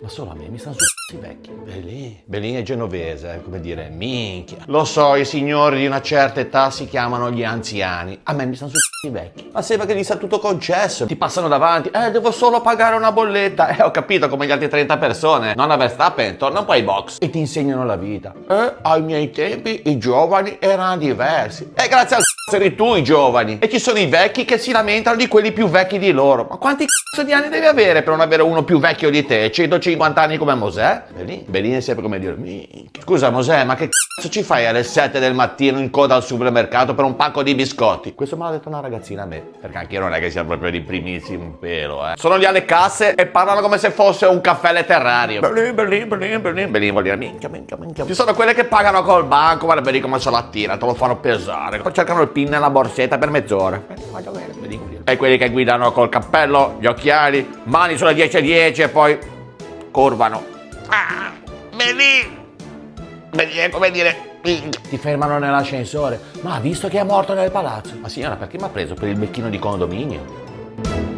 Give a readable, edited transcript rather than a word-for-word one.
Ma solo a me, mi stanno su i vecchi. Bellini è genovese, come dire, minchia. Lo so, i signori di una certa età si chiamano gli anziani. A me mi stanno su i vecchi. Ma sembra che gli sia tutto concesso. Ti passano davanti, devo solo pagare una bolletta. Ho capito, come gli altri 30 persone. Non a Verstappen, torna un po' ai box. E ti insegnano la vita. Ai miei tempi i giovani erano diversi. E grazie al eri tu i giovani. E ci sono i vecchi che si lamentano di quelli più vecchi di loro. Ma quanti cazzo di anni devi avere per non avere uno più vecchio di te? 150 anni come Mosè? Bellini è sempre come dire, scusa Mosè, ma che cazzo ci fai alle 7 del mattino in coda al supermercato per un pacco di biscotti? Questo me l'ha detto una ragazzina a me. Perché anche io non è che sia proprio di primissimo pelo, Sono lì alle casse e parlano come se fosse un caffè letterario. Bellini vuol dire minchia. Ci sono quelle che pagano col banco, guarda Bellini come se la tira, te lo fanno pesare. Poi cercano il PIN nella borsetta per mezz'ora. E quelli che guidano col cappello, gli occhiali, mani sulle 10 e poi curvano. Bellini è come dire... Ti fermano nell'ascensore. Ma ha visto che è morto nel palazzo? Ma signora, perché mi ha preso per il becchino di condominio?